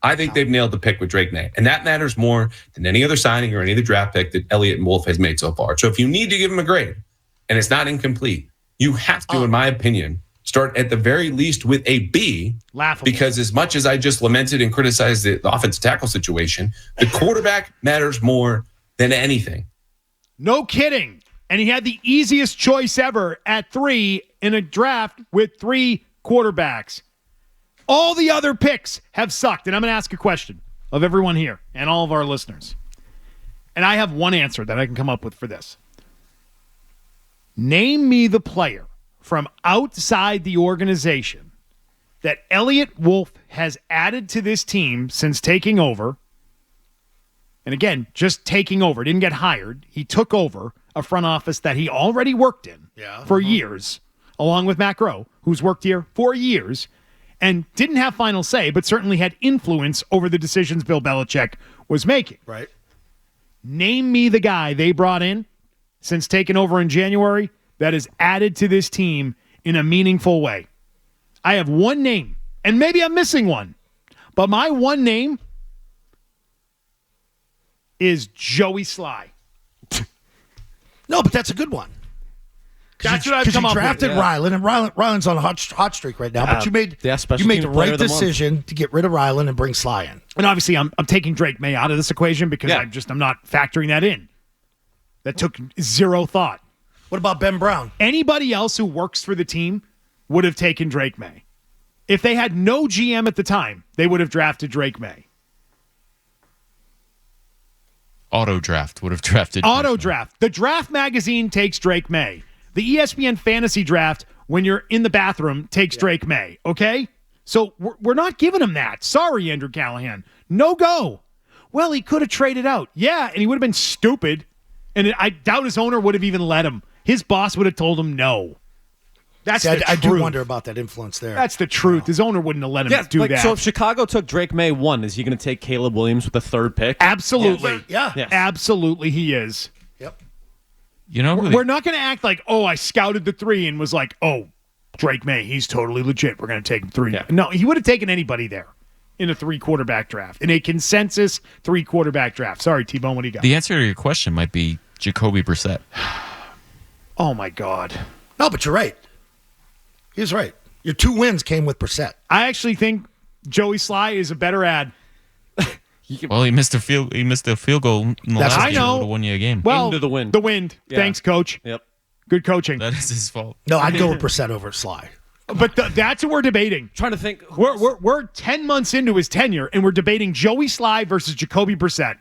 I think they've nailed the pick with Drake May. And that matters more than any other signing or any other draft pick that Eliot Wolf has made so far. So if you need to give him a grade and it's not incomplete, you have to, in my opinion, start at the very least with a B. Laughable. Because as much as I just lamented and criticized the offensive tackle situation, the quarterback matters more than anything. No kidding. And he had the easiest choice ever at 3 in a draft with 3 quarterbacks. All the other picks have sucked. And I'm going to ask a question of everyone here and all of our listeners. And I have one answer that I can come up with for this. Name me the player from outside the organization that Eliot Wolf has added to this team since taking over. And again, just taking over. Didn't get hired. He took over a front office that he already worked in for years, along with Matt Groh, who's worked here for years and didn't have final say, but certainly had influence over the decisions Bill Belichick was making. Right. Name me the guy they brought in since taking over in January that is added to this team in a meaningful way. I have one name, and maybe I'm missing one, but my one name is Joey Sly. No, but that's a good one. That's what I've come up with. Because you drafted Ryland, and Ryland's on a hot streak right now. But you made the right decision to get rid of Ryland and bring Sly in. And obviously, I'm taking Drake May out of this equation because I'm not factoring that in. That took zero thought. What about Ben Brown? Anybody else who works for the team would have taken Drake May. If they had no GM at the time, they would have drafted Drake May. Auto draft would have drafted. Auto draft. The draft magazine takes Drake May. The ESPN fantasy draft, when you're in the bathroom, takes Drake May. Okay? So we're not giving him that. Sorry, Andrew Callahan. No go. Well, he could have traded out. Yeah, and he would have been stupid. And I doubt his owner would have even let him. His boss would have told him no. That's the truth. I do wonder about that influence there. That's the truth. His owner wouldn't have let him do that. So if Chicago took Drake May 1, is he going to take Caleb Williams with the 3rd pick? Absolutely. Yeah. Yes. Absolutely he is. Yep. You know, we're not going to act like, I scouted the 3 and was like, Drake May, he's totally legit. We're going to take him 3. Yeah. No, he would have taken anybody there in a 3-quarterback draft, in a consensus 3-quarterback draft. Sorry, T-Bone, what do you got? The answer to your question might be Jacoby Brissett. Oh, my God. No, but you're right. He's right. Your 2 wins came with Brissett. I actually think Joey Sly is a better ad. Well, he missed a field goal in the last game. Would have won you a game. Well, into the wind. The wind. Yeah. Thanks, coach. Yep. Good coaching. That is his fault. No, I'd go with Brissett over Sly. But that's what we're debating. Trying to think. We're 10 months into his tenure, and we're debating Joey Sly versus Jacoby Brissett.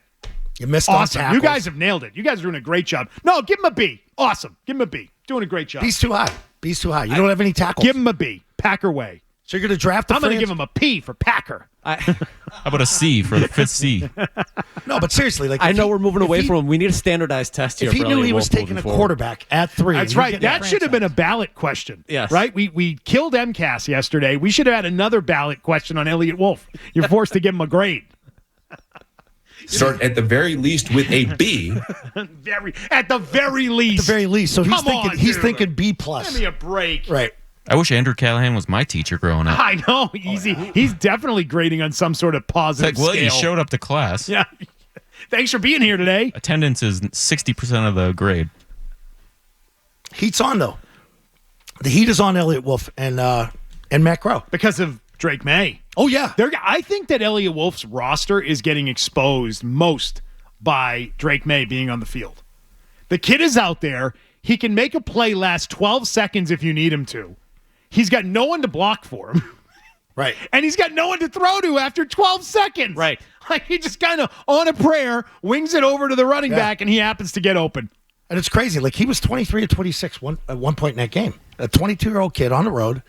You missed awesome. on tackles. You guys have nailed it. You guys are doing a great job. No, give him a B. Awesome. Give him a B. Doing a great job. B's too high. B's too high. You don't have any tackles. Give him a B. Packer way. So you're going to draft I'm going to give him a P for Packer. How about a C for the 5th C? No, but seriously, I know we're moving away from him. We need a standardized test here. If he knew he was taking a quarterback at 3. That's right. That should have been a ballot question. Yes. Right? We killed MCAS yesterday. We should have had another ballot question on Eliot Wolf. You're forced to give him a grade. Start at the very least with a B. At the very least. At the very least. So he's thinking B+. Give me a break. Right. I wish Andrew Callahan was my teacher growing up. I know. Easy. He's definitely grading on some sort of positive scale. scale. You showed up to class. Yeah. Thanks for being here today. Attendance is 60% of the grade. Heat's on, though. The heat is on Eliot Wolf and Matt Groh. Because of Drake May. Oh, yeah. I think that Eliot Wolf's roster is getting exposed most by Drake May being on the field. The kid is out there. He can make a play last 12 seconds if you need him to. He's got no one to block for him. Right. And he's got no one to throw to after 12 seconds. Right. Like he just kind of, on a prayer, wings it over to the running back, and he happens to get open. And it's crazy. Like, he was 23 or 26 at one point in that game. A 22-year-old kid on the road,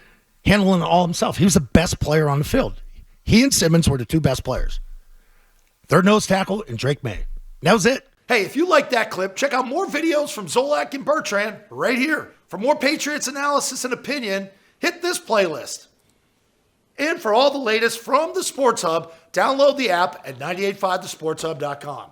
handling it all himself. He was the best player on the field. He and Simmons were the 2 best players. Third nose tackle and Drake May. That was it. Hey, if you like that clip, check out more videos from Zolak and Bertrand right here. For more Patriots analysis and opinion, hit this playlist. And for all the latest from the Sports Hub, download the app at 985thesportshub.com.